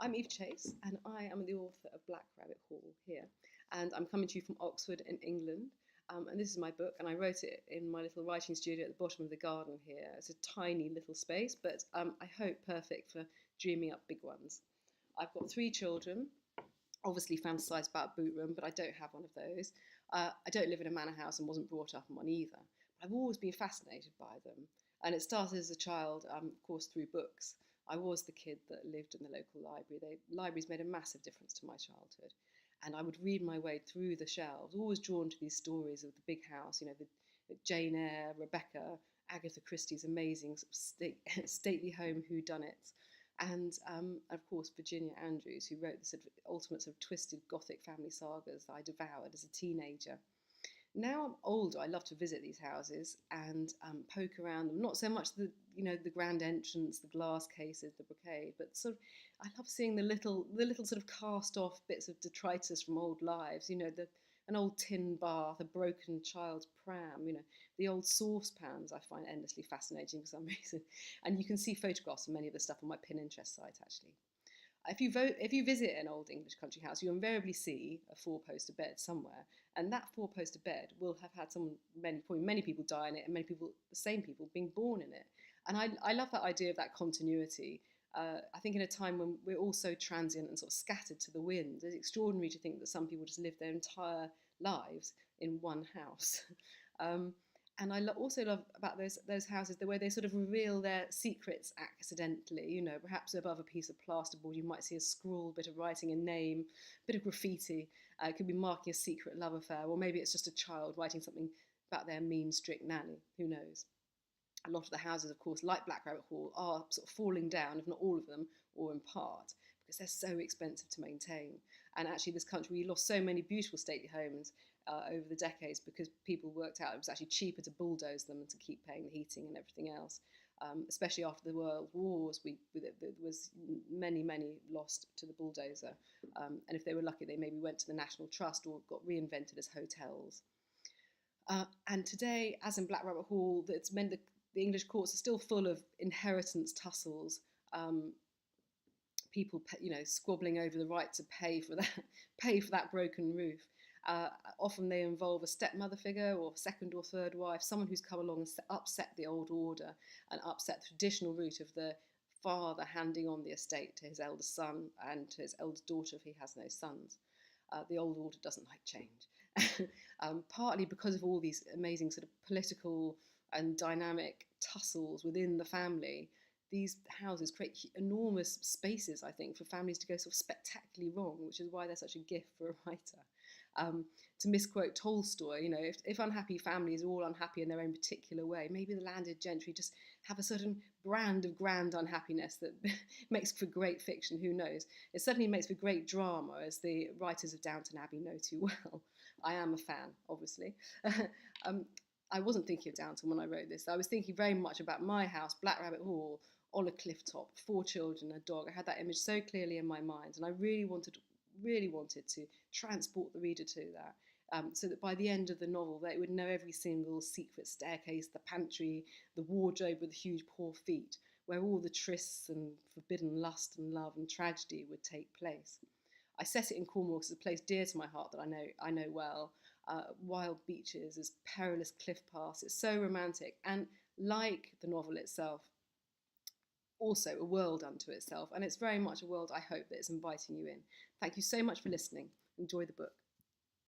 I'm Eve Chase, and I am the author of Black Rabbit Hall here. And I'm coming to you from Oxford in England. And this is my book, and I wrote it in my little writing studio at the bottom of the garden here. It's a tiny little space, but I hope perfect for dreaming up big ones. I've got three children, obviously fantasised about a boot room, but I don't have one of those. I don't live in a manor house and wasn't brought up in one either. I've always been fascinated by them. And it started as a child, of course, through books. I was the kid that lived in the local library. Libraries made a massive difference to my childhood. And I would read my way through the shelves, always drawn to these stories of the big house, the Jane Eyre, Rebecca, Agatha Christie's amazing sort of stately home whodunits. And of course, Virginia Andrews, who wrote the sort of ultimate sort of twisted Gothic family sagas that I devoured as a teenager. Now I'm older, I love to visit these houses and poke around them. Not so much the grand entrance, the glass cases, the brocade, but sort of I love seeing the little sort of cast off bits of detritus from old lives. An old tin bath, a broken child's pram. The old saucepans I find endlessly fascinating for some reason. And you can see photographs of many of the stuff on my Pinterest site actually. If you visit an old English country house, you invariably see a four-poster bed somewhere, and that four-poster bed will have had probably many people die in it, and the same people, being born in it. And I love that idea of that continuity. I think in a time when we're all so transient and sort of scattered to the wind, it's extraordinary to think that some people just live their entire lives in one house. um, and also love about those houses the way they sort of reveal their secrets accidentally. Perhaps above a piece of plasterboard you might see a scrawled bit of writing, a name, a bit of graffiti. It could be marking a secret love affair, or maybe it's just a child writing something about their mean, strict nanny. Who knows? A lot of the houses, of course, like Black Rabbit Hall, are sort of falling down, if not all of them, or in part, because they're so expensive to maintain. And actually, this country, we lost so many beautiful stately homes over the decades because people worked out it was actually cheaper to bulldoze them and to keep paying the heating and everything else. Especially after the World Wars, there was many lost to the bulldozer. And if they were lucky, they maybe went to the National Trust or got reinvented as hotels. And today, as in Black Rabbit Hall, it's meant that the English courts are still full of inheritance tussles, um, people, squabbling over the right to pay for that broken roof. Often they involve a stepmother figure or second or third wife, someone who's come along and upset the old order and upset the traditional route of the father handing on the estate to his eldest son and to his eldest daughter if he has no sons. The old order doesn't like change. Partly because of all these amazing sort of political and dynamic tussles within the family, these houses create enormous spaces, I think, for families to go sort of spectacularly wrong, which is why they're such a gift for a writer. To misquote Tolstoy, if unhappy families are all unhappy in their own particular way, maybe the landed gentry just have a certain brand of grand unhappiness that makes for great fiction. Who knows? It certainly makes for great drama, as the writers of Downton Abbey know too well. I am a fan, obviously. I wasn't thinking of Downton when I wrote this. I was thinking very much about my house, Black Rabbit Hall, on a cliff top, 4 children, a dog. I had that image so clearly in my mind, and I really wanted to transport the reader to that. So that by the end of the novel, they would know every single secret staircase, the pantry, the wardrobe with the huge poor feet, where all the trysts and forbidden lust and love and tragedy would take place. I set it in Cornwall because it's a place dear to my heart that I know well. Wild beaches, as perilous cliff paths. It's so romantic, and like the novel itself, also a world unto itself. And it's very much a world I hope that is inviting you in. Thank you so much for listening. Enjoy the book.